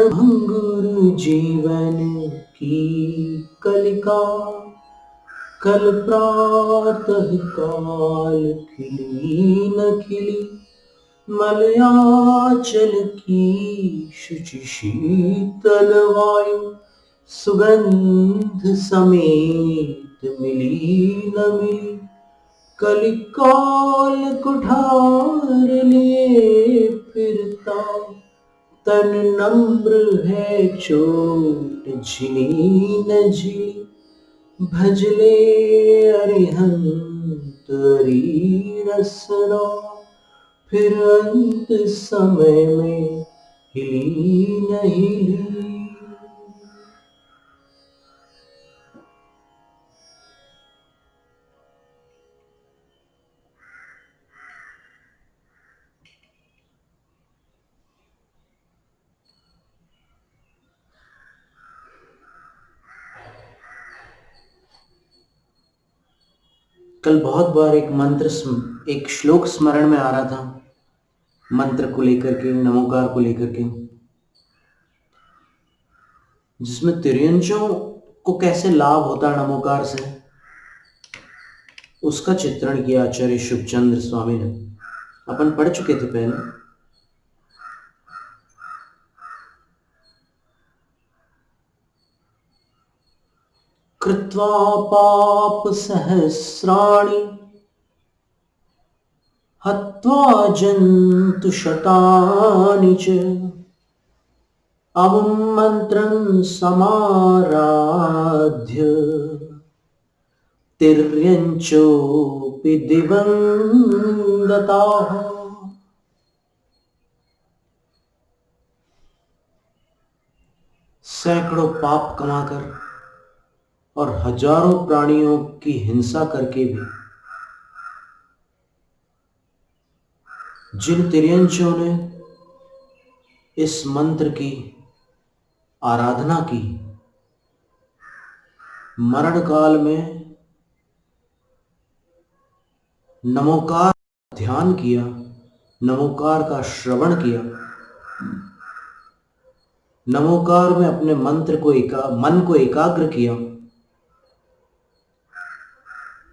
भंगुर जीवन की कलिका, कल प्रातः काल खिली न खिली, मलयाचल की शुचि शीतल वायु, सुगंध समेत मिली न मिली, कलिकाल कुठार लिए फिरता, तन नम्र है चोट झिली न झिली, भजले अरिहंत अरी रसना, फिर अंत समय में हिली न हिली। कल बहुत बार एक श्लोक स्मरण में आ रहा था, मंत्र को लेकर के, नमोकार को लेकर के, जिसमें तिर्यंचों को कैसे लाभ होता है नमोकार से, उसका चित्रण किया आचार्य शुभचंद्र स्वामी ने। अपन पढ़ चुके थे पहले। कृत्वा पाप सहस्राणि हत्वा जन्तु शतानि च, अमुं मंत्रं समाराध्य, तिर्यञ्चोऽपि दिवं गताः। सैकड़ों पाप कमाकर और हजारों प्राणियों की हिंसा करके भी जिन तिर्यंचों ने इस मंत्र की आराधना की, मरण काल में नमोकार ध्यान किया, नमोकार का श्रवण किया, नमोकार में अपने मन को एकाग्र किया,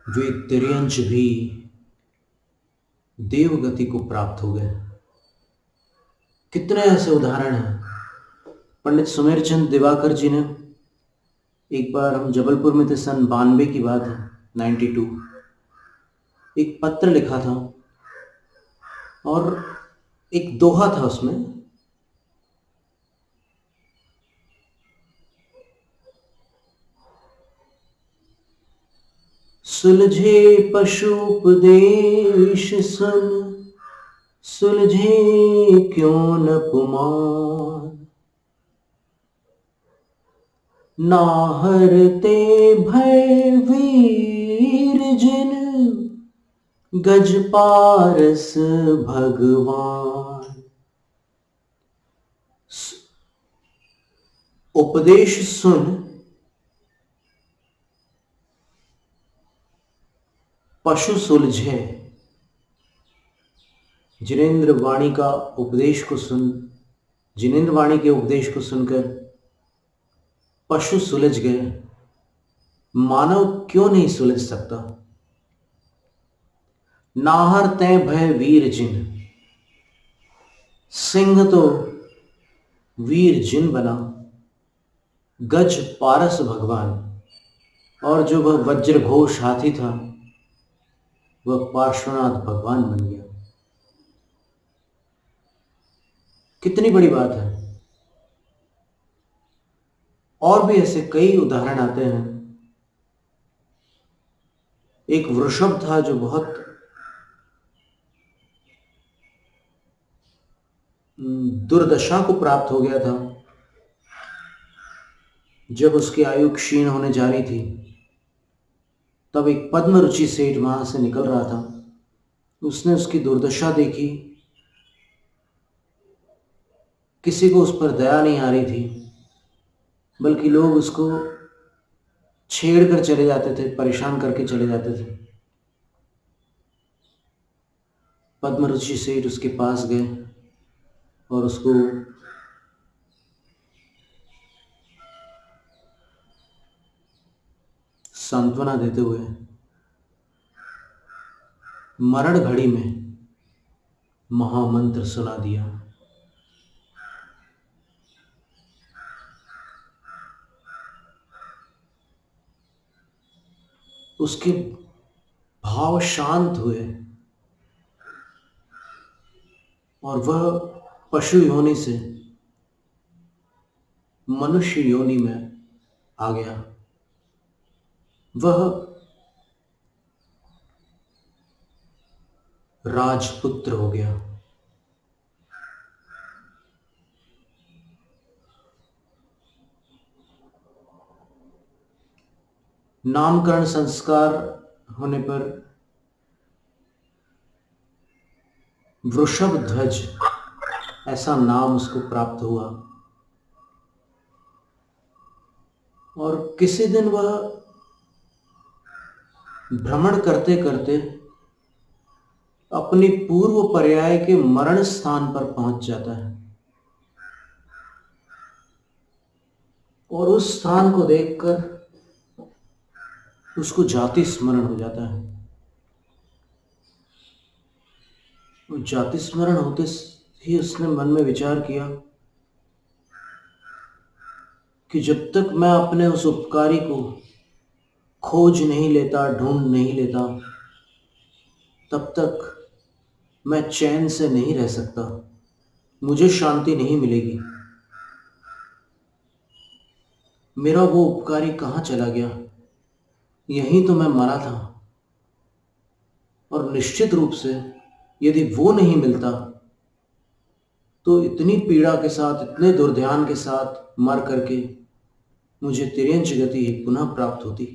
वे तिर्यंच भी देवगति को प्राप्त हो गए। कितने ऐसे उदाहरण हैं। पंडित सुमेरचंद दिवाकर जी ने, एक बार हम जबलपुर में थे, सन 92 की बात है, 92, एक पत्र लिखा था और एक दोहा था उसमें, सुलझे पशुपदेश सुन, सुलझे क्यों न पुमान, नाहरते भय वीर जिन, गज पारस भगवान। उपदेश सुन, पशु सुलझे। जिनेंद्र वाणी का उपदेश को सुन, जिनेंद्र वाणी के उपदेश को सुनकर पशु सुलझ गए, मानव क्यों नहीं सुलझ सकता। नाहर तय भय वीर जिन, सिंह तो वीर जिन बना, गज पारस भगवान, और जो वह वज्रघोष हाथी था वह पार्श्वनाथ भगवान बन गया। कितनी बड़ी बात है। और भी ऐसे कई उदाहरण आते हैं। एक वृषभ था जो बहुत दुर्दशा को प्राप्त हो गया था। जब उसकी आयु क्षीण होने जा रही थी, तब एक पद्मरुचि सेठ वहां से निकल रहा था। उसने उसकी दुर्दशा देखी, किसी को उस पर दया नहीं आ रही थी, बल्कि लोग उसको छेड़ कर चले जाते थे, परेशान करके चले जाते थे। पद्मरुचि सेठ उसके पास गए और उसको सांत्वना देते हुए मरण घड़ी में महामंत्र सुना दिया। उसके भाव शांत हुए और वह पशु योनि से मनुष्य योनि में आ गया। वह राजपुत्र हो गया। नामकरण संस्कार होने पर वृषभ ध्वज ऐसा नाम उसको प्राप्त हुआ। और किसी दिन वह भ्रमण करते करते अपनी पूर्व पर्याय के मरण स्थान पर पहुंच जाता है और उस स्थान को देखकर उसको जाति स्मरण हो जाता है। जाति स्मरण होते ही उसने मन में विचार किया कि जब तक मैं अपने उस उपकारी को खोज नहीं लेता, ढूंढ नहीं लेता, तब तक मैं चैन से नहीं रह सकता, मुझे शांति नहीं मिलेगी। मेरा वो उपकारी कहाँ चला गया? यहीं तो मैं मरा था। और निश्चित रूप से यदि वो नहीं मिलता तो इतनी पीड़ा के साथ, इतने दुर्ध्यान के साथ मर करके मुझे तिर्यंच गति पुनः प्राप्त होती।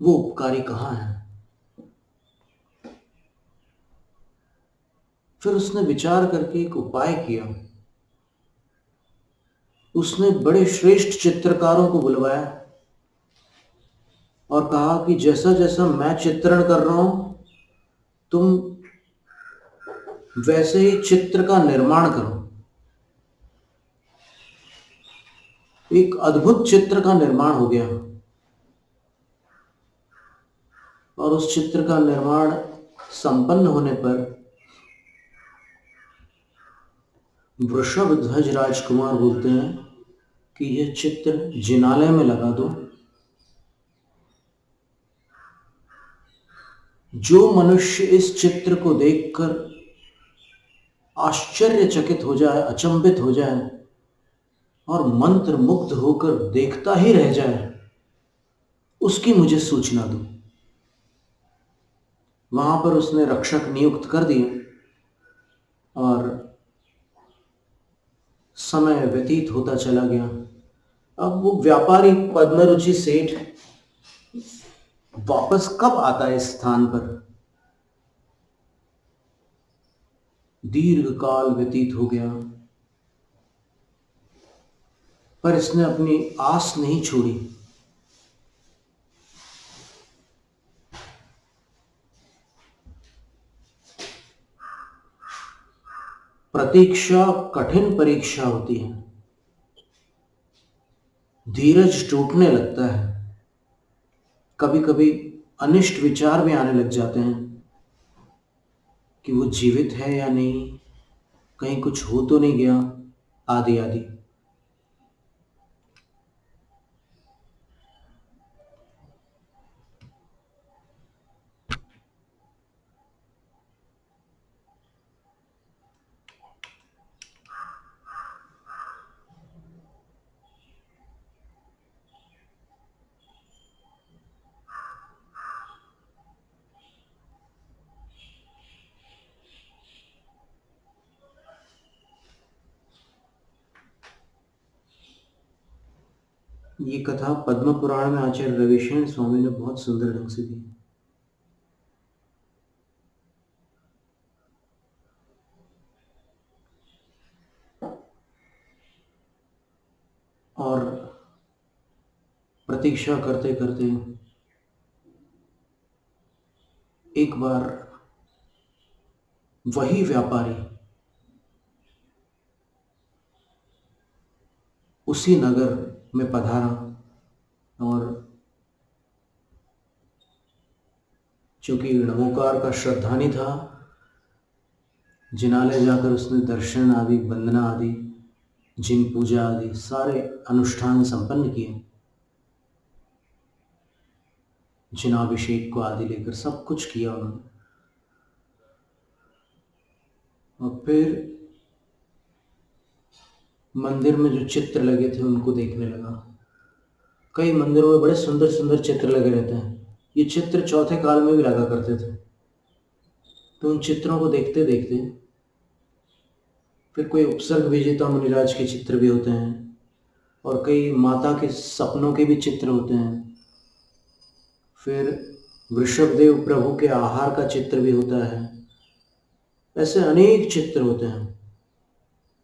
वो उपकारी कहाँ है? फिर उसने विचार करके एक उपाय किया। उसने बड़े श्रेष्ठ चित्रकारों को बुलवाया और कहा कि जैसा जैसा मैं चित्रण कर रहा हूं, तुम वैसे ही चित्र का निर्माण करो। एक अद्भुत चित्र का निर्माण हो गया और उस चित्र का निर्माण संपन्न होने पर वृषभ ध्वज राजकुमार बोलते हैं कि यह चित्र जिनालय में लगा दो। जो मनुष्य इस चित्र को देखकर आश्चर्यचकित हो जाए, अचंभित हो जाए और मंत्र मुग्ध होकर देखता ही रह जाए, उसकी मुझे सूचना दो। वहां पर उसने रक्षक नियुक्त कर दिए और समय व्यतीत होता चला गया। अब वो व्यापारी पद्मरुचि सेठ वापस कब आता है इस स्थान पर? दीर्घ काल व्यतीत हो गया, पर इसने अपनी आस नहीं छोड़ी। प्रतीक्षा कठिन परीक्षा होती है। धीरज टूटने लगता है। कभी कभी अनिष्ट विचार भी आने लग जाते हैं कि वो जीवित है या नहीं, कहीं कुछ हो तो नहीं गया, आदि आदि। ये कथा पद्म पुराण में आचार्य रविशरण स्वामी ने बहुत सुंदर ढंग से दी। और प्रतीक्षा करते करते एक बार वही व्यापारी उसी नगर में पधारा और चूंकि नमोकार का श्रद्धानी था, जिनालय जाकर उसने दर्शन आदि, वंदना आदि, जिन पूजा आदि सारे अनुष्ठान संपन्न किए, जिनाभिषेक को आदि लेकर सब कुछ किया उन्होंने। और फिर मंदिर में जो चित्र लगे थे उनको देखने लगा। कई मंदिरों में बड़े सुंदर सुंदर चित्र लगे रहते हैं। ये चित्र चौथे काल में भी लगा करते थे। तो उन चित्रों को देखते देखते फिर कोई उपसर्ग विजेता मुनिराज के चित्र भी होते हैं, और कई माता के सपनों के भी चित्र होते हैं। फिर वृषभदेव प्रभु के आहार का चित्र भी होता है। ऐसे अनेक चित्र होते हैं।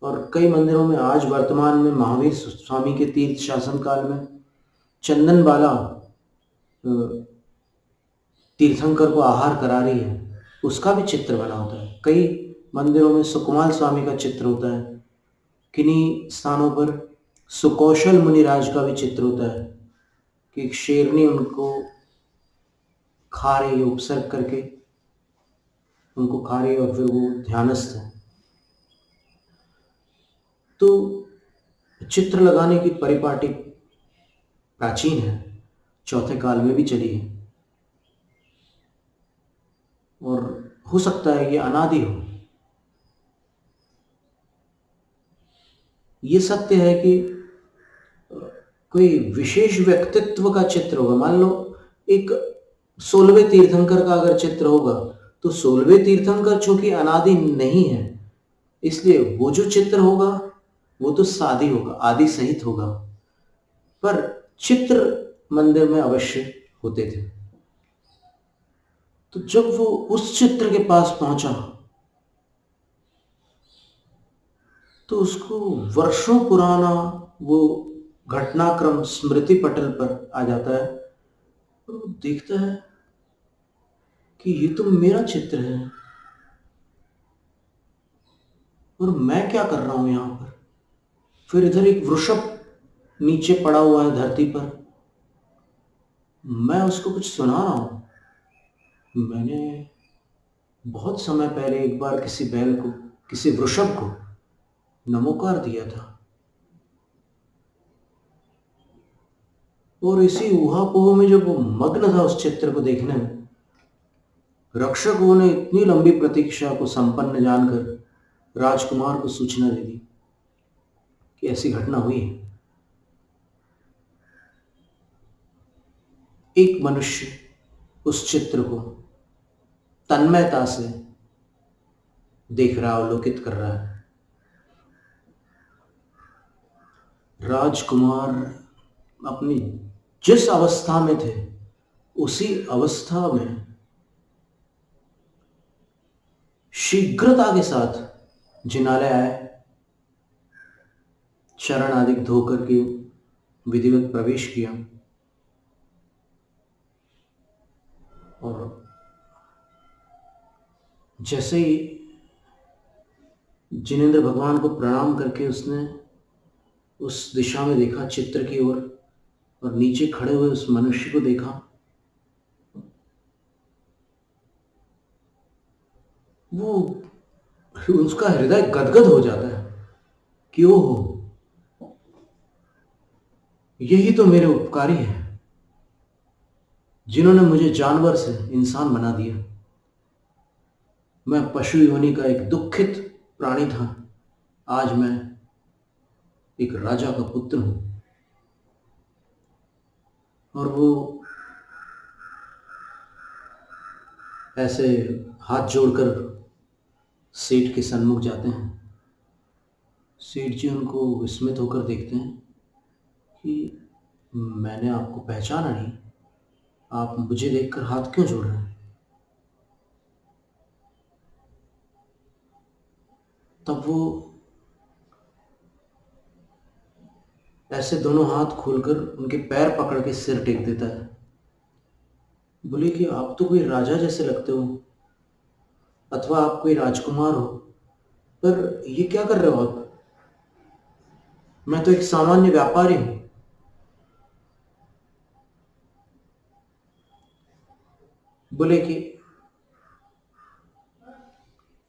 और कई मंदिरों में आज वर्तमान में महावीर स्वामी के तीर्थ शासन काल में चंदन बाला तीर्थंकर को आहार करा रही है, उसका भी चित्र बना होता है। कई मंदिरों में सुकुमार स्वामी का चित्र होता है। किन्हीं स्थानों पर सुकौशल मुनिराज का भी चित्र होता है कि एक शेरनी उनको खा रही है, उपसर्ग करके उनको खा रही है, और फिर वो ध्यानस्थ है। तो चित्र लगाने की परिपाटी प्राचीन है, चौथे काल में भी चली है, और हो सकता है ये अनादि हो। ये सत्य है कि कोई विशेष व्यक्तित्व का चित्र होगा। मान लो एक 16वें तीर्थंकर का अगर चित्र होगा, तो 16वें तीर्थंकर चूंकि अनादि नहीं है, इसलिए वो जो चित्र होगा वो तो सादी होगा, आदि सहित होगा। पर चित्र मंदिर में अवश्य होते थे। तो जब वो उस चित्र के पास पहुंचा तो उसको वर्षों पुराना वो घटनाक्रम स्मृति पटल पर आ जाता है, और वो देखता है कि ये तो मेरा चित्र है, और मैं क्या कर रहा हूं यहां पर। फिर इधर एक वृषभ नीचे पड़ा हुआ है धरती पर, मैं उसको कुछ सुना रहा हूं। मैंने बहुत समय पहले एक बार किसी बैल को, किसी वृषभ को नमोकार दिया था, और इसी ऊहापोह में जब वो मग्न था उस चित्र को देखने में, रक्षकों ने इतनी लंबी प्रतीक्षा को संपन्न जानकर राजकुमार को सूचना दे दी कि ऐसी घटना हुई है। एक मनुष्य उस चित्र को तन्मयता से देख रहा, अवलोकित कर रहा है। राजकुमार अपनी जिस अवस्था में थे उसी अवस्था में शीघ्रता के साथ जिनालय आए, चरण आदि धो करके विधिवत प्रवेश किया, और जैसे ही जिनेंद्र भगवान को प्रणाम करके उसने उस दिशा में देखा, चित्र की ओर, और नीचे खड़े हुए उस मनुष्य को देखा, वो उसका हृदय गदगद हो जाता है कि ओह, यही तो मेरे उपकारी हैं जिन्होंने मुझे जानवर से इंसान बना दिया। मैं पशु योनि का एक दुखित प्राणी था, आज मैं एक राजा का पुत्र हूं। और वो ऐसे हाथ जोड़कर सेठ के सन्मुख जाते हैं। सेठ जी उनको विस्मित होकर देखते हैं कि मैंने आपको पहचाना नहीं, आप मुझे देखकर हाथ क्यों जोड़ रहे हैं। तब वो ऐसे दोनों हाथ खोलकर उनके पैर पकड़ के सिर टेक देता है। बोले कि आप तो कोई राजा जैसे लगते हो, अथवा आप कोई राजकुमार हो, पर ये क्या कर रहे हो आप। मैं तो एक सामान्य व्यापारी हूं। बोले कि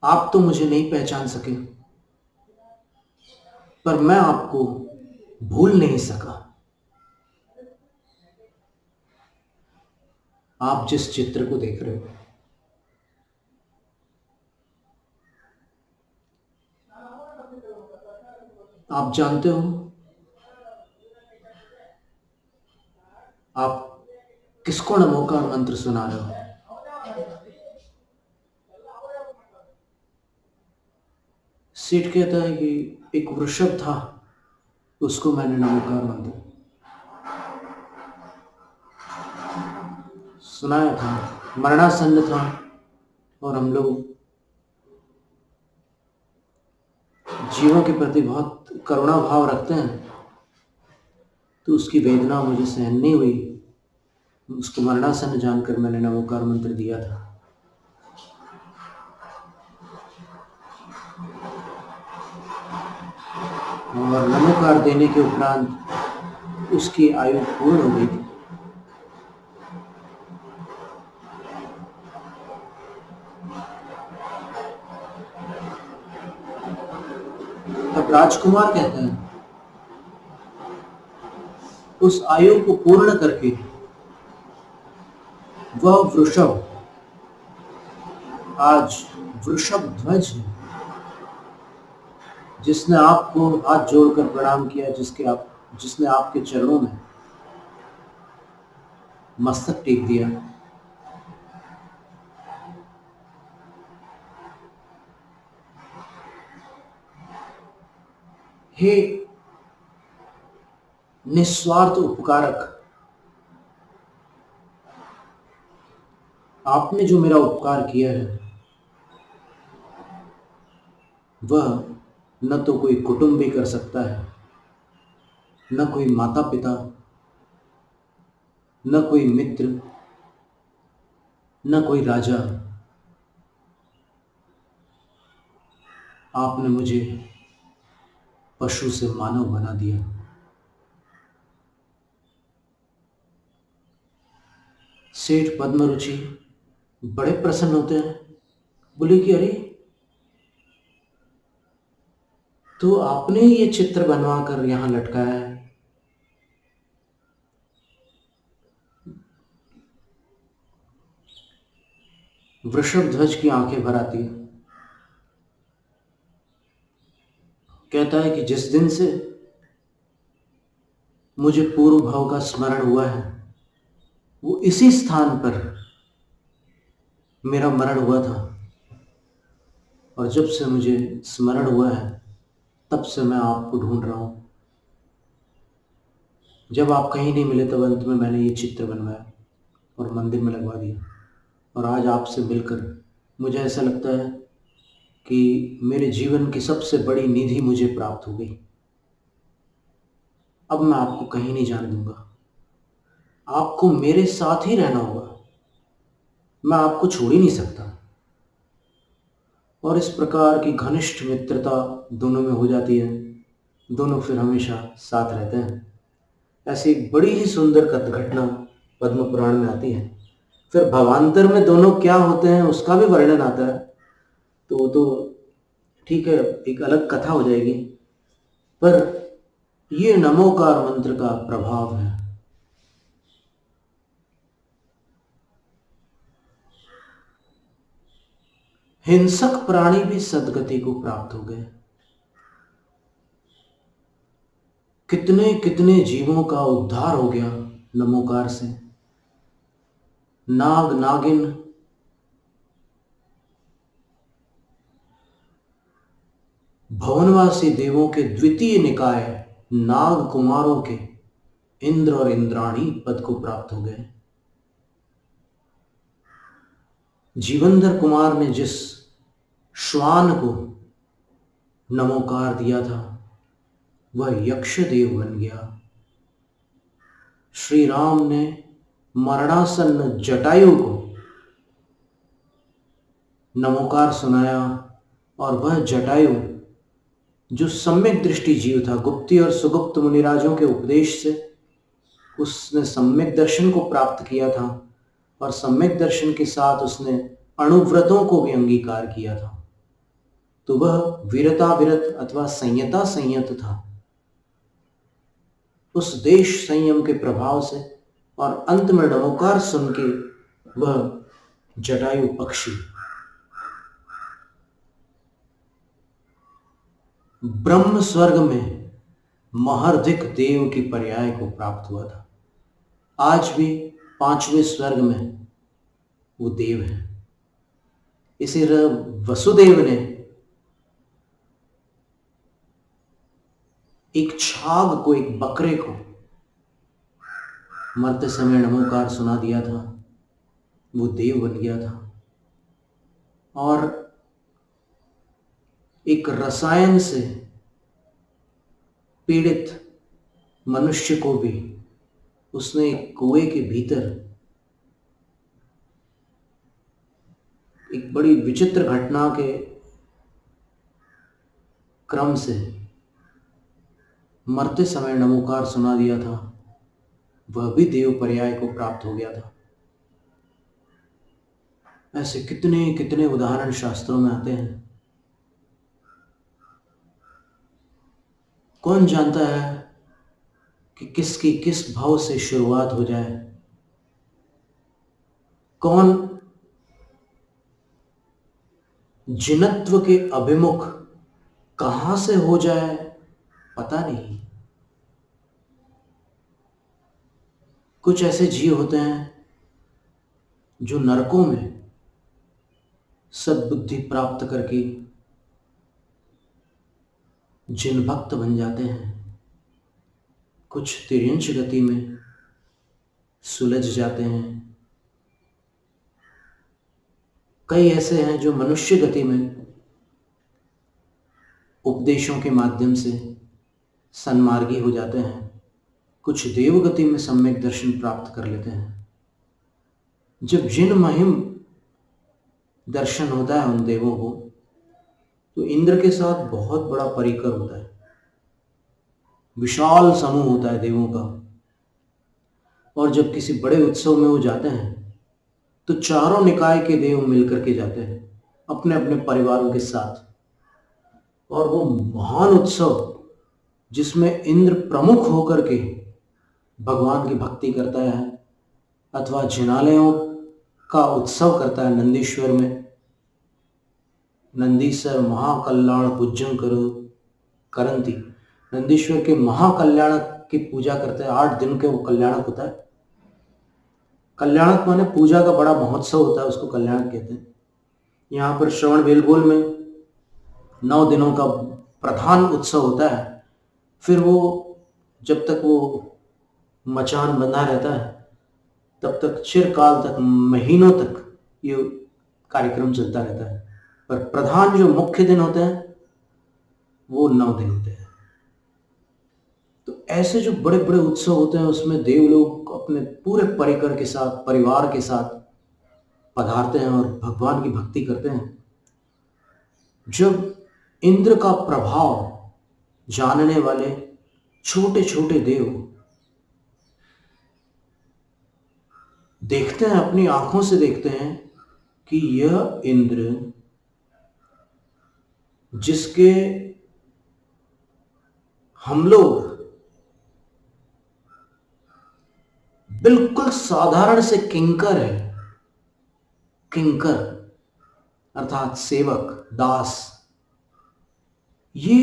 आप तो मुझे नहीं पहचान सके, पर मैं आपको भूल नहीं सका। आप जिस चित्र को देख रहे हो, आप जानते हो आप किसको नमो का मंत्र सुना रहे हो? सेठ कहता है कि एक वृषभ था, उसको मैंने नमोकार मंत्र सुनाया था। मरणासन्न था और हम लोग जीवों के प्रति बहुत करुणा भाव रखते हैं, तो उसकी वेदना मुझे सहन नहीं हुई। उसको मरणासन्न जानकर मैंने नमोकार मंत्र दिया था। और नमोकार देने के उपरांत उसकी आयु पूर्ण हो गई थी। तब राजकुमार कहते हैं, उस आयु को पूर्ण करके वह वृषभ आज वृषभ ध्वज है, जिसने आपको हाथ जोड़कर प्रणाम किया, जिसने आपके चरणों में मस्तक टेक दिया। हे निस्वार्थ उपकारक, आपने जो मेरा उपकार किया है, वह न तो कोई कुटुंब भी कर सकता है, न कोई माता पिता, न कोई मित्र, न कोई राजा। आपने मुझे पशु से मानव बना दिया। सेठ पद्मरुचि बड़े प्रसन्न होते हैं, बोले कि अरे, तो आपने ये चित्र बनवा कर यहां लटकाया है। वृषभ ध्वज की आंखें भर आती है। कहता है कि जिस दिन से मुझे पूर्व भाव का स्मरण हुआ है, वो इसी स्थान पर मेरा मरण हुआ था, और जब से मुझे स्मरण हुआ है, तब से मैं आपको ढूंढ रहा हूं। जब आप कहीं नहीं मिले, तब अंत में मैंने ये चित्र बनवाया और मंदिर में लगवा दिया, और आज आपसे मिलकर मुझे ऐसा लगता है कि मेरे जीवन की सबसे बड़ी निधि मुझे प्राप्त हो गई। अब मैं आपको कहीं नहीं जाने दूंगा, आपको मेरे साथ ही रहना होगा, मैं आपको छोड़ ही नहीं सकता। और इस प्रकार की घनिष्ठ मित्रता दोनों में हो जाती है। दोनों फिर हमेशा साथ रहते हैं। ऐसी एक बड़ी ही सुंदर घटना पद्म पुराण में आती है। फिर भवांतर में दोनों क्या होते हैं उसका भी वर्णन आता है, तो वो तो ठीक है, एक अलग कथा हो जाएगी। पर ये नमोकार मंत्र का प्रभाव है। हिंसक प्राणी भी सदगति को प्राप्त हो गए। कितने कितने जीवों का उद्धार हो गया नमोकार से। नाग नागिन, भवनवासी देवों के द्वितीय निकाय नाग कुमारों के इंद्र और इंद्राणी पद को प्राप्त हो गए। जीवंधर कुमार ने जिस श्वान को नमोकार दिया था, वह यक्षदेव बन गया। श्री राम ने मरणासन्न जटायु को नमोकार सुनाया, और वह जटायु जो सम्यक दृष्टि जीव था, गुप्ती और सुगुप्त मुनिराजों के उपदेश से उसने सम्यक दर्शन को प्राप्त किया था, और सम्यक दर्शन के साथ उसने अणुव्रतों को भी अंगीकार किया था। तो वह वीरता विरत अथवा संयता संयत था। उस देश संयम के प्रभाव से और अंत में नमोकार सुन के वह जटायु पक्षी ब्रह्म स्वर्ग में महर्धिक देव की पर्याय को प्राप्त हुआ था। आज भी 5वें स्वर्ग में वो देव है। इसी वसुदेव ने एक छाग को, एक बकरे को मरते समय नमोकार सुना दिया था, वो देव बन गया था। और एक रसायन से पीड़ित मनुष्य को भी उसने एक कुएं के भीतर एक बड़ी विचित्र घटना के क्रम से मरते समय नमोकार सुना दिया था। वह भी देव पर्याय को प्राप्त हो गया था। ऐसे कितने कितने उदाहरण शास्त्रों में आते हैं। कौन जानता है कि किसकी किस भाव से शुरुआत हो जाए, कौन जिनत्व के अभिमुख कहां से हो जाए, पता नहीं। कुछ ऐसे जीव होते हैं जो नरकों में सद्बुद्धि प्राप्त करके जिन भक्त बन जाते हैं, कुछ तिर्यंश गति में सुलझ जाते हैं, कई ऐसे हैं जो मनुष्य गति में उपदेशों के माध्यम से सन्मार्गी हो जाते हैं, कुछ देव गति में सम्यक दर्शन प्राप्त कर लेते हैं। जब जिन महिम दर्शन होता है उन देवों को, तो इंद्र के साथ बहुत बड़ा परिकर होता है, विशाल समूह होता है देवों का। और जब किसी बड़े उत्सव में वो जाते हैं तो चारों निकाय के देव मिलकर के जाते हैं अपने अपने परिवारों के साथ। और वो महान उत्सव जिसमें इंद्र प्रमुख होकर के भगवान की भक्ति करता है अथवा जिनालयों का उत्सव करता है, नंदीश्वर में नंदीसर महाकल्याण पूज्यं करो करंती, नंदीश्वर के महाकल्याण की पूजा करते हैं। 8 दिन के वो कल्याणक होता है। कल्याणक माने पूजा का बड़ा महोत्सव होता है, उसको कल्याणक कहते हैं। यहाँ पर श्रवण बेलगोल में 9 दिनों का प्रधान उत्सव होता है। फिर वो जब तक वो मचान बंधा रहता है तब तक चिरकाल तक, महीनों तक ये कार्यक्रम चलता रहता है। पर प्रधान जो मुख्य दिन होते हैं वो 9 दिन होते हैं। तो ऐसे जो बड़े बड़े उत्सव होते हैं उसमें देव लोग अपने पूरे परिकर के साथ, परिवार के साथ पधारते हैं और भगवान की भक्ति करते हैं। जब इंद्र का प्रभाव जानने वाले छोटे छोटे देव देखते हैं, अपनी आंखों से देखते हैं कि यह इंद्र जिसके हम लोग बिल्कुल साधारण से किंकर है, किंकर अर्थात सेवक, दास, ये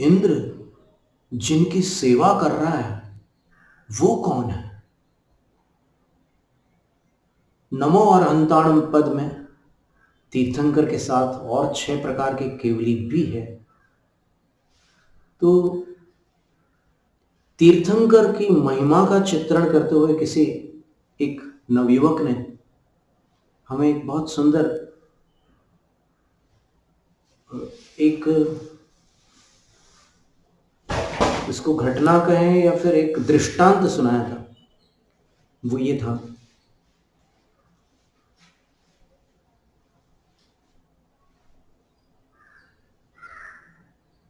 इंद्र जिनकी सेवा कर रहा है वो कौन है। नमो और हंताणम पद में तीर्थंकर के साथ और 6 प्रकार के केवली भी है। तो तीर्थंकर की महिमा का चित्रण करते हुए किसी एक नवयुवक ने हमें एक बहुत सुंदर एक, इसको घटना कहें या फिर एक दृष्टांत सुनाया था। वो ये था,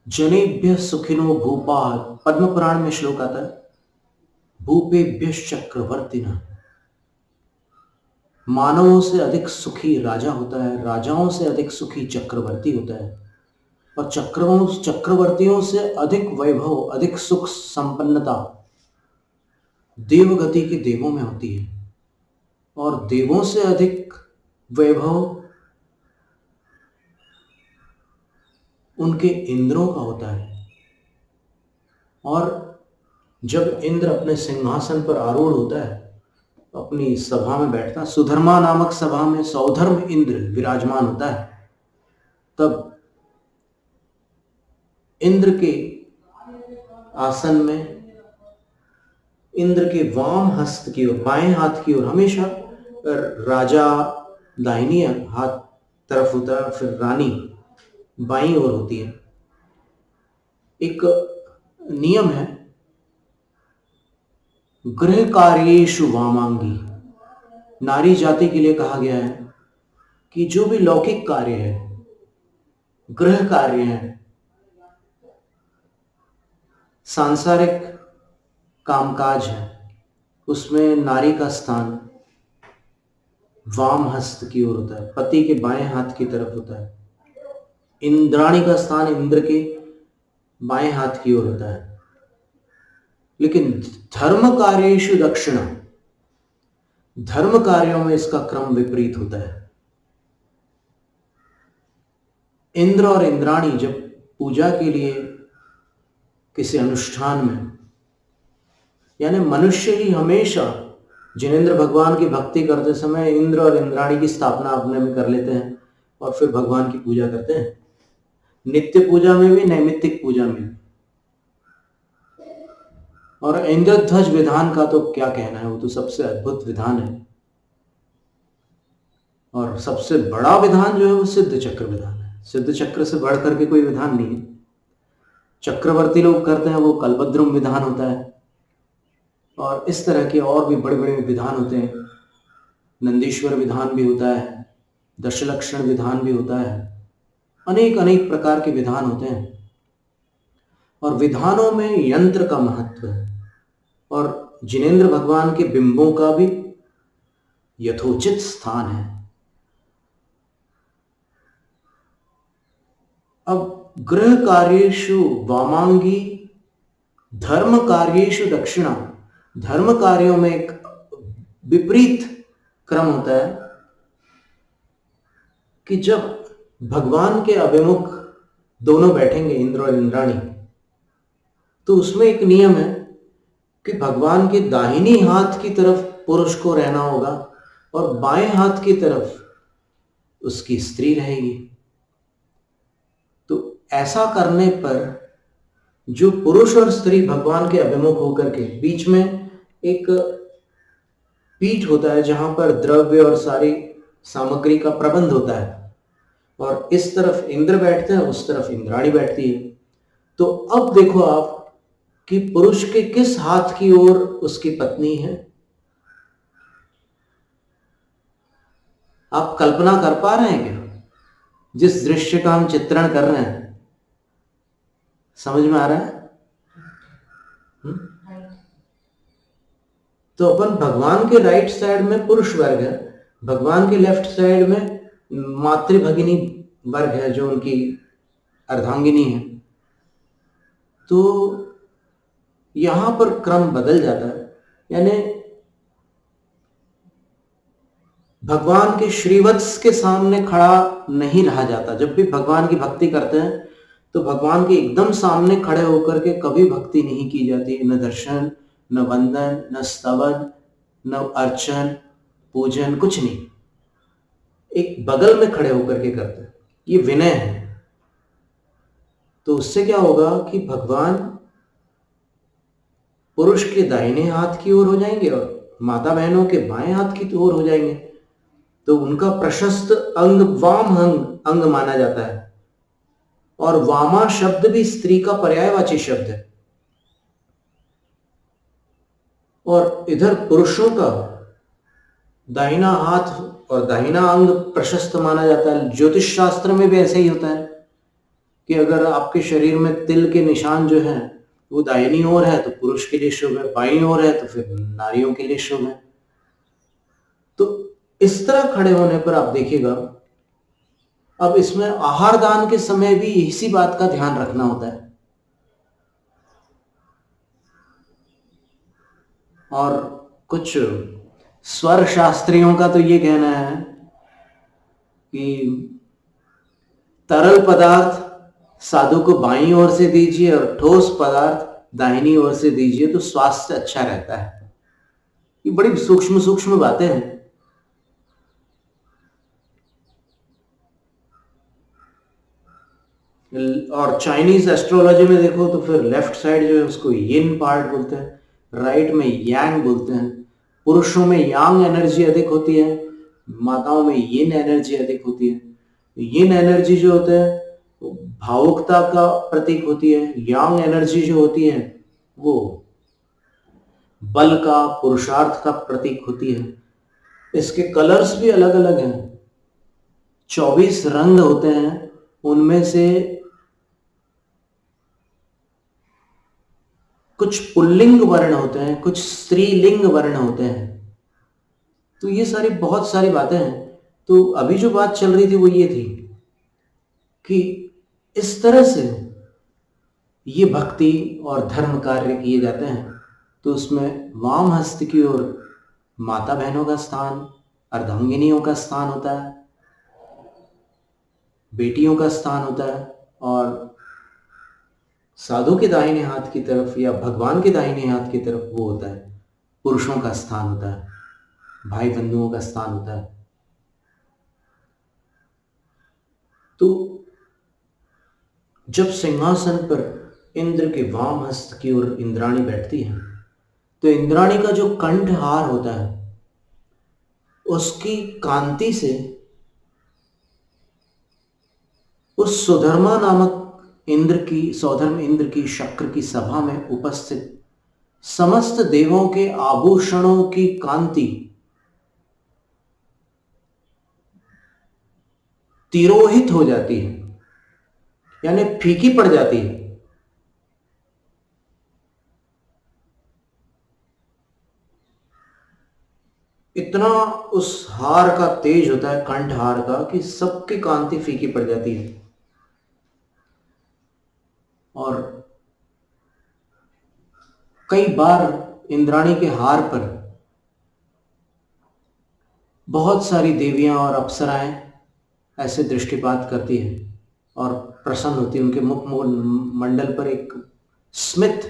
जनेभ्य सुखिनो भूपा, पद्म पुराण में श्लोक आता है, भूपेभ्य चक्रवर्तिना, मानवों से अधिक सुखी राजा होता है, राजाओं से अधिक सुखी चक्रवर्ती होता है, और चक्रवर्तियों से अधिक वैभव, अधिक सुख संपन्नता देवगति के देवों में होती है, और देवों से अधिक वैभव उनके इंद्रों का होता है। और जब इंद्र अपने सिंहासन पर आरूढ़ होता है, अपनी सभा में बैठता, सुधर्मा नामक सभा में सौधर्म इंद्र विराजमान होता है, तब इंद्र के आसन में, इंद्र के वाम हस्त की ओर, बाएं हाथ की ओर हमेशा राजा दाहिनी हाथ तरफ होता है, फिर रानी बाईं ओर होती है। एक नियम है, गृह कार्येषु वामांगी, नारी जाति के लिए कहा गया है कि जो भी लौकिक कार्य है, गृह कार्य है, सांसारिक कामकाज है, उसमें नारी का स्थान वाम हस्त की ओर होता है, पति के बाएं हाथ की तरफ होता है। इंद्राणी का स्थान इंद्र के बाएं हाथ की ओर होता है। लेकिन धर्म कार्येषु दक्षिणा, धर्म कार्यों में इसका क्रम विपरीत होता है। इंद्र और इंद्राणी जब पूजा के लिए किसी अनुष्ठान में, यानी मनुष्य ही हमेशा जिनेंद्र भगवान की भक्ति करते समय इंद्र और इंद्राणी की स्थापना अपने में कर लेते हैं और फिर भगवान की पूजा करते हैं, नित्य पूजा में भी, नैमित्तिक पूजा में भी। और इंद्रध्वज विधान का तो क्या कहना है, वो तो सबसे अद्भुत विधान है। और सबसे बड़ा विधान जो है वो सिद्ध चक्र विधान है। सिद्ध चक्र से बढ़ करके कोई विधान नहीं है। चक्रवर्ती लोग करते हैं वो कल्पद्रुम विधान होता है, और इस तरह के और भी बड़े बड़े विधान होते हैं। नंदीश्वर विधान भी होता है, दशलक्षण विधान भी होता है, अनेक अनेक प्रकार के विधान होते हैं। और विधानों में यंत्र का महत्व है, और जिनेंद्र भगवान के बिंबों का भी यथोचित स्थान है। अब गृह कार्येषु वामांगी, धर्म कार्येषु दक्षिणा, धर्म कार्यों में एक विपरीत क्रम होता है कि जब भगवान के अभिमुख दोनों बैठेंगे, इंद्र और इंद्राणी, तो उसमें एक नियम है कि भगवान के दाहिनी हाथ की तरफ पुरुष को रहना होगा और बाएं हाथ की तरफ उसकी स्त्री रहेगी। तो ऐसा करने पर जो पुरुष और स्त्री भगवान के अभिमुख होकर के, बीच में एक पीठ होता है जहां पर द्रव्य और सारी सामग्री का प्रबंध होता है, और इस तरफ इंद्र बैठते हैं, उस तरफ इंद्राणी बैठती है। तो अब देखो आप कि पुरुष के किस हाथ की ओर उसकी पत्नी है। आप कल्पना कर पा रहे हैं क्या? जिस दृश्य का हम चित्रण कर रहे हैं, समझ में आ रहा है? तो अपन भगवान के राइट साइड में पुरुष वर्ग है, भगवान के लेफ्ट साइड में मातृभगिनी वर्ग है जो उनकी अर्धांगिनी है। तो यहां पर क्रम बदल जाता है, यानी भगवान के श्रीवत्स के सामने खड़ा नहीं रहा जाता। जब भी भगवान की भक्ति करते हैं तो भगवान के एकदम सामने खड़े होकर के कभी भक्ति नहीं की जाती। न दर्शन, न वंदन, न स्तवन, न अर्चन, पूजन, कुछ नहीं। एक बगल में खड़े होकर के करते हैं, ये विनय है। तो उससे क्या होगा कि भगवान पुरुष के दाहिने हाथ की ओर हो जाएंगे और माता बहनों के बाएं हाथ की ओर हो जाएंगे। तो उनका प्रशस्त अंग वाम अंग माना जाता है, और वामा शब्द भी स्त्री का पर्यायवाची शब्द है। और इधर पुरुषों का दाहिना हाथ और दाहिना अंग प्रशस्त माना जाता है। ज्योतिष शास्त्र में भी ऐसे ही होता है कि अगर आपके शरीर में तिल के निशान जो है वो दाहिनी ओर है तो पुरुष के लिए शुभ है, बाईं ओर है तो फिर नारियों के लिए शुभ है। तो इस तरह खड़े होने पर आप देखिएगा, अब इसमें आहार दान के समय भी इसी बात का ध्यान रखना होता है। और कुछ स्वर शास्त्रियों का तो ये कहना है कि तरल पदार्थ साधु को बाईं ओर से दीजिए और ठोस पदार्थ दाहिनी ओर से दीजिए तो स्वास्थ्य अच्छा रहता है। ये बड़ी सूक्ष्म सूक्ष्म बातें हैं। और चाइनीज एस्ट्रोलॉजी में देखो तो फिर लेफ्ट साइड जो है उसको यिन पार्ट बोलते हैं, राइट में यांग बोलते हैं। पुरुषों में यांग एनर्जी अधिक होती है, माताओं में यिन एनर्जी अधिक होती है। यिन एनर्जी जो होता है वो भावुकता का प्रतीक होती है, यांग एनर्जी जो होती है वो बल का, पुरुषार्थ का प्रतीक होती है। इसके कलर्स भी अलग अलग हैं, 24 रंग होते हैं, उनमें से कुछ पुल्लिंग वर्ण होते हैं, कुछ स्त्रीलिंग वर्ण होते हैं। तो ये सारी बहुत सारी बातें हैं। तो अभी जो बात चल रही थी वो ये थी कि इस तरह से ये भक्ति और धर्म कार्य किए जाते हैं। तो उसमें वाम हस्त की ओर माता बहनों का स्थान, अर्धांगिनियों का स्थान होता है, बेटियों का स्थान होता है, और साधु के दाहिने हाथ की तरफ या भगवान के दाहिने हाथ की तरफ वो होता है, पुरुषों का स्थान होता है, भाई बंधुओं का स्थान होता है। तो जब सिंहासन पर इंद्र के वाम हस्त की ओर इंद्राणी बैठती है तो इंद्राणी का जो कंठहार होता है उसकी कांति से उस सुधर्मा नामक सौधर्म इंद्र की शक्र की सभा में उपस्थित समस्त देवों के आभूषणों की कांति तिरोहित हो जाती है, यानी फीकी पड़ जाती है। इतना उस हार का तेज होता है, कंठ हार का, कि सबकी कांति फीकी पड़ जाती है। और कई बार इंद्राणी के हार पर बहुत सारी देवियां और अप्सराएं ऐसे दृष्टिपात करती हैं और प्रसन्न होती है। उनके मुख मंडल पर एक स्मित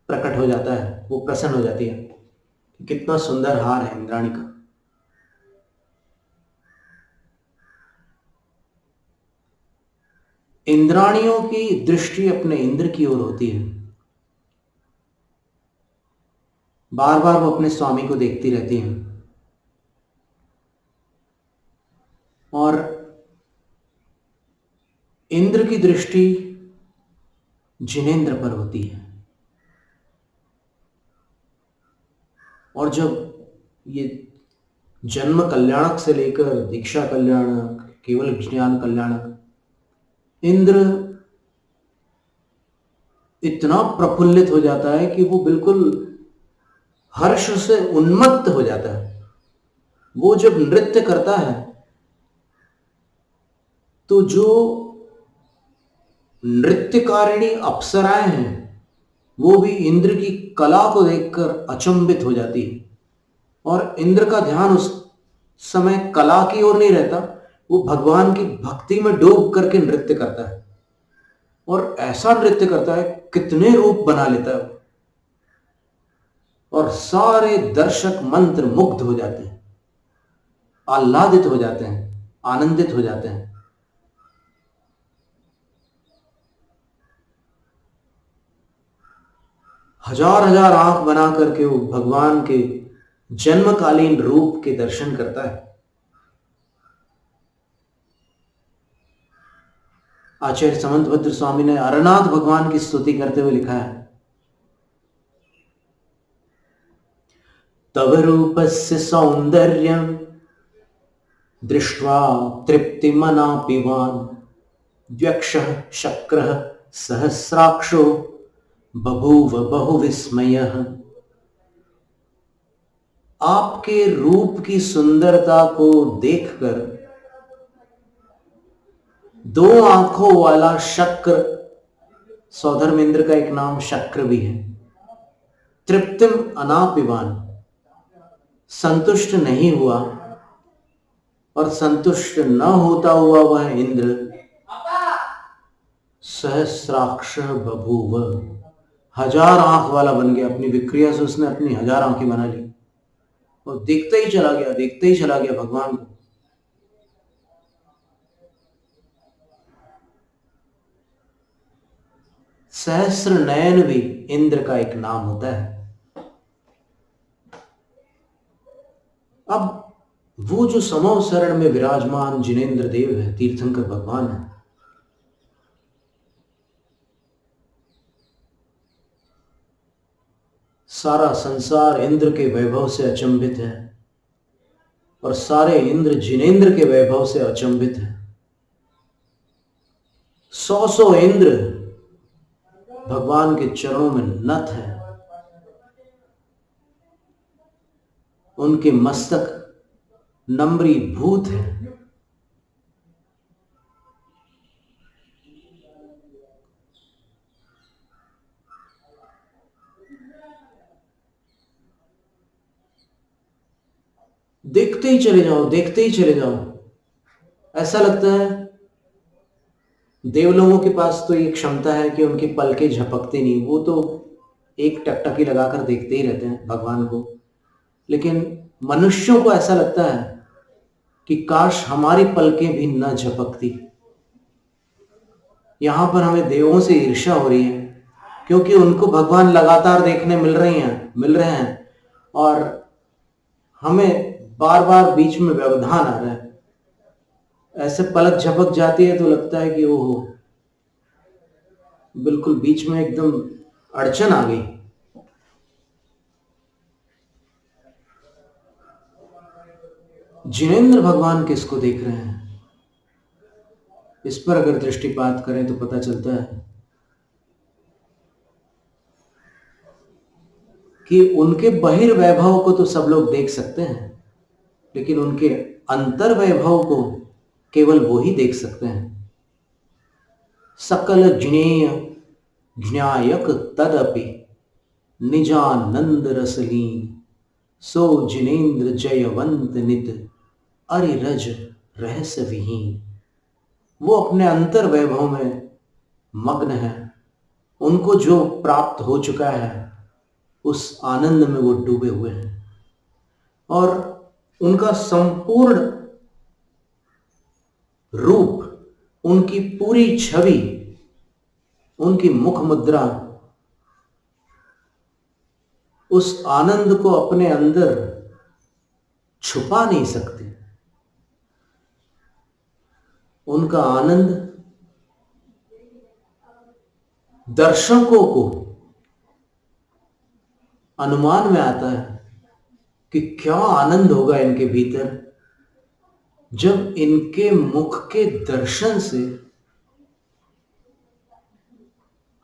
प्रकट हो जाता है, वो प्रसन्न हो जाती है। कितना सुंदर हार है इंद्राणी का। इंद्राणियों की दृष्टि अपने इंद्र की ओर होती है, बार बार वो अपने स्वामी को देखती रहती हैं। और इंद्र की दृष्टि जिनेंद्र पर होती है। और जब ये जन्म कल्याणक से लेकर दीक्षा कल्याणक, केवल ज्ञान कल्याणक, इंद्र इतना प्रफुल्लित हो जाता है कि वो बिल्कुल हर्ष से उन्मत्त हो जाता है। वो जब नृत्य करता है तो जो नृत्यकारिणी अप्सराएं हैं वो भी इंद्र की कला को देखकर अचंभित हो जाती है। और इंद्र का ध्यान उस समय कला की ओर नहीं रहता, वो भगवान की भक्ति में डूब करके नृत्य करता है। और ऐसा नृत्य करता है, कितने रूप बना लेता है, और सारे दर्शक मंत्र मुग्ध हो जाते हैं, आह्लादित हो जाते हैं, आनंदित हो जाते हैं। हजार हजार आंख बना करके वो भगवान के जन्मकालीन रूप के दर्शन करता है। आचार्य समंतभद्र स्वामी ने अरनाथ भगवान की स्तुति करते हुए लिखा है, तव रूपस्य सौंदर्यं दृष्ट्वा तृप्तिमनापिवान् द्व्यक्षः शक्रः सहस्राक्षो बभूव बहुविस्मयः। आपके रूप की सुंदरता को देखकर दो आंखों वाला शक्र, सौधर्मेंद्र का एक नाम शक्र भी है, तृप्तिम अनापिवान, संतुष्ट नहीं हुआ, और संतुष्ट न होता हुआ वह इंद्र सहस्राक्ष बभूव, 1000 आंख वाला बन गया। अपनी विक्रिया से उसने अपनी 1000 आंखें बना ली और देखते ही चला गया, देखते ही चला गया भगवान को। सहस्र नयन भी इंद्र का एक नाम होता है। अब वो जो समो शरण में विराजमान जिनेंद्र देव है, तीर्थंकर भगवान है, सारा संसार इंद्र के वैभव से अचंभित है और सारे इंद्र जिनेंद्र के वैभव से अचंभित है। 100 इंद्र भगवान के चरणों में नत है, उनके मस्तक नम्री भूत है। देखते ही चले जाओ, देखते ही चले जाओ। ऐसा लगता है देवलोगों के पास तो ये क्षमता है कि उनकी पलकें झपकती नहीं, वो तो एक टकटकी लगाकर देखते ही रहते हैं भगवान को। लेकिन मनुष्यों को ऐसा लगता है कि काश हमारी पलकें भी न झपकती। यहां पर हमें देवों से ईर्ष्या हो रही है क्योंकि उनको भगवान लगातार देखने मिल रहे हैं और हमें बार बार बीच में व्यवधान आ रहा है। ऐसे पलक झपक जाती है तो लगता है कि ओहो, बिल्कुल बीच में एकदम अड़चन आ गई। जिनेंद्र भगवान किसको देख रहे हैं, इस पर अगर दृष्टिपात करें तो पता चलता है कि उनके बहिर्वैभव को तो सब लोग देख सकते हैं, लेकिन उनके अंतर्वैभव को केवल वो ही देख सकते हैं। सकल ज्ञेय ज्ञायक तदपि निजानंद रसलीन, सो जिनेंद्र जयवंत नित अरिरज रहस्य विहीन। वो अपने अंतर वैभव में मग्न है, उनको जो प्राप्त हो चुका है उस आनंद में वो डूबे हुए हैं और उनका संपूर्ण रूप, उनकी पूरी छवि, उनकी मुख मुद्रा उस आनंद को अपने अंदर छुपा नहीं सकते। उनका आनंद दर्शकों को अनुमान में आता है कि क्या आनंद होगा इनके भीतर जब इनके मुख के दर्शन से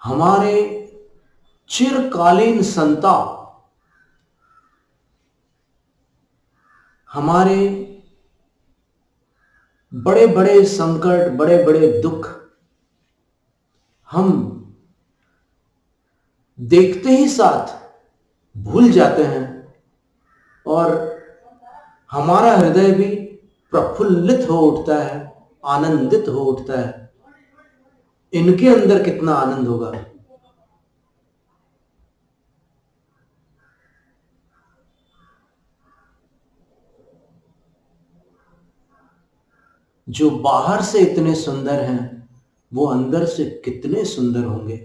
हमारे चिरकालीन संताप, हमारे बड़े बड़े संकट, बड़े बड़े दुख हम देखते ही साथ भूल जाते हैं और हमारा हृदय भी प्रफुल्लित हो उठता है, आनंदित हो उठता है। इनके अंदर कितना आनंद होगा। जो बाहर से इतने सुंदर हैं वो अंदर से कितने सुंदर होंगे।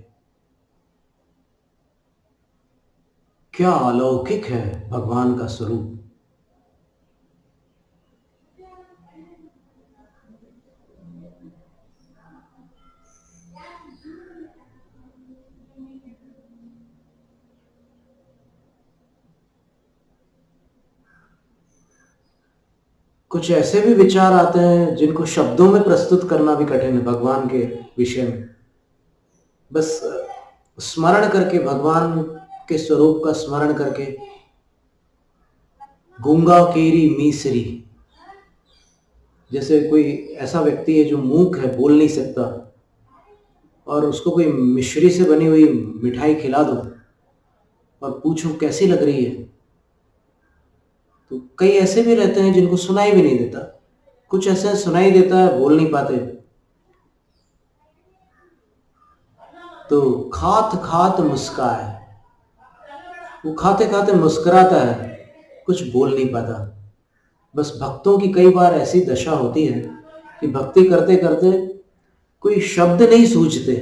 क्या अलौकिक है भगवान का स्वरूप। कुछ ऐसे भी विचार आते हैं जिनको शब्दों में प्रस्तुत करना भी कठिन है भगवान के विषय में। बस स्मरण करके, भगवान के स्वरूप का स्मरण करके गूंगा केरी मीसरी, जैसे कोई ऐसा व्यक्ति है जो मूक है, बोल नहीं सकता, और उसको कोई मिश्री से बनी हुई मिठाई खिला दो और पूछो कैसी लग रही है, तो कई ऐसे भी रहते हैं जिनको सुनाई भी नहीं देता, कुछ ऐसे सुनाई देता है, बोल नहीं पाते। तो खात खात मुस्काए, वो खाते खाते मुस्कुराता है, कुछ बोल नहीं पाता। बस भक्तों की कई बार ऐसी दशा होती है कि भक्ति करते करते कोई शब्द नहीं सूझते,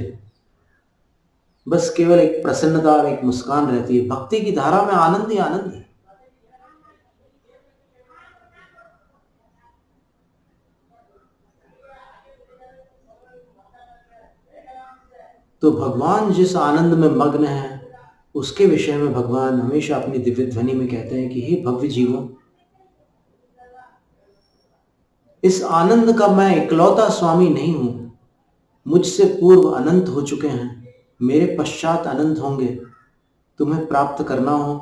बस केवल एक प्रसन्नता और एक मुस्कान रहती है। भक्ति की धारा में आनंद ही आनंद है। तो भगवान जिस आनंद में मग्न है, उसके विषय में भगवान हमेशा अपनी दिव्य ध्वनि में कहते हैं कि हे भव्य जीवों, इस आनंद का मैं इकलौता स्वामी नहीं हूं, मुझसे पूर्व अनंत हो चुके हैं, मेरे पश्चात अनंत होंगे। तुम्हें प्राप्त करना हो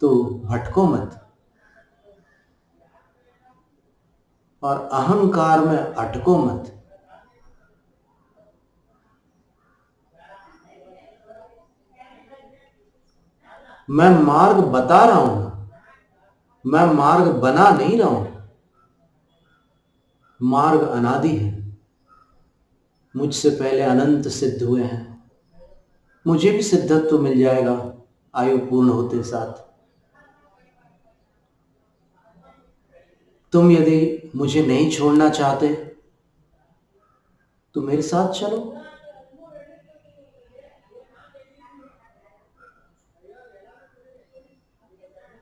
तो भटको मत और अहंकार में अटको मत। मैं मार्ग बता रहा हूं, मैं मार्ग बना नहीं रहा हूं। मार्ग अनादि है, मुझसे पहले अनंत सिद्ध हुए हैं, मुझे भी सिद्धत्व मिल जाएगा आयु पूर्ण होते साथ। तुम यदि मुझे नहीं छोड़ना चाहते तो मेरे साथ चलो।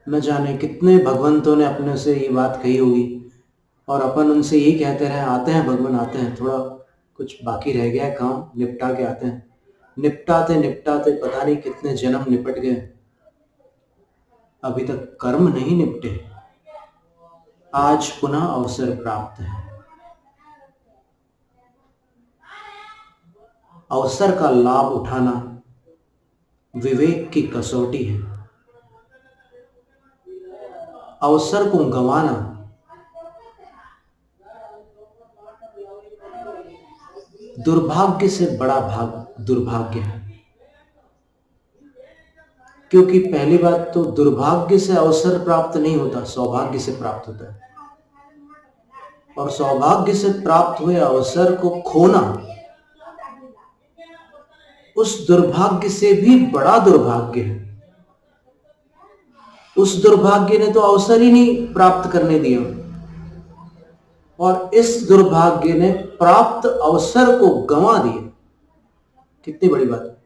न जाने कितने भगवंतों ने अपने से ये बात कही होगी और अपन उनसे यही कहते रहे, आते हैं भगवान आते हैं, थोड़ा कुछ बाकी रह गया है काम, निपटा के आते हैं। निपटाते निपटाते पता नहीं कितने जन्म निपट गए, अभी तक कर्म नहीं निपटे। आज पुनः अवसर प्राप्त है। अवसर का लाभ उठाना विवेक की कसौटी है। अवसर को गंवाना दुर्भाग्य से बड़ा दुर्भाग्य है। क्योंकि पहली बात तो दुर्भाग्य से अवसर प्राप्त नहीं होता, सौभाग्य से प्राप्त होता है। और सौभाग्य से प्राप्त हुए अवसर को खोना उस दुर्भाग्य से भी बड़ा दुर्भाग्य है। उस दुर्भाग्य ने तो अवसर ही नहीं प्राप्त करने दिया, और इस दुर्भाग्य ने प्राप्त अवसर को गंवा दिया। कितनी बड़ी बात है।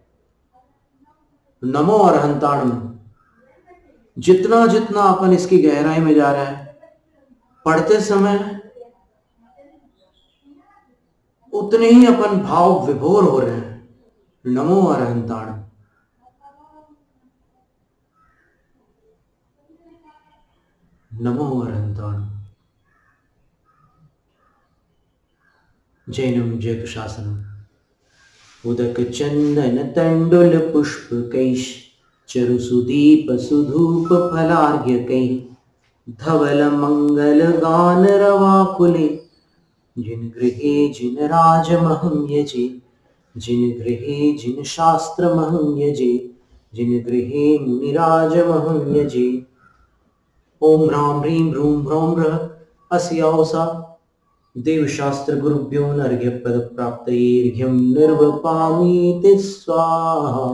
नमो अरहंताणम। जितना जितना अपन इसकी गहराई में जा रहे हैं, पढ़ते समय उतने ही अपन भाव विभोर हो रहे हैं। नमो अरहंताणम। नमो अरहंताणम। जैनम जयतुशासनम। उदक चंदन तंडुल पुष्प कैश चरु सुदीप सुधूप फलार्घ्य कै धवल मंगल गान रवाकुले जिन गृहे जिन राज महं यजे जिन गृहे जिन शास्त्र महं यजे जिन गृहे मुनिराज महं यजे। ओम ह्रां ह्रीं ह्रूं ह्रौं ह्रः अस्यावसा देवशास्त्र गुरुभ्यो नर्घ्य पद प्राप्तये अर्घ्यं निर्वपामीति स्वाहा।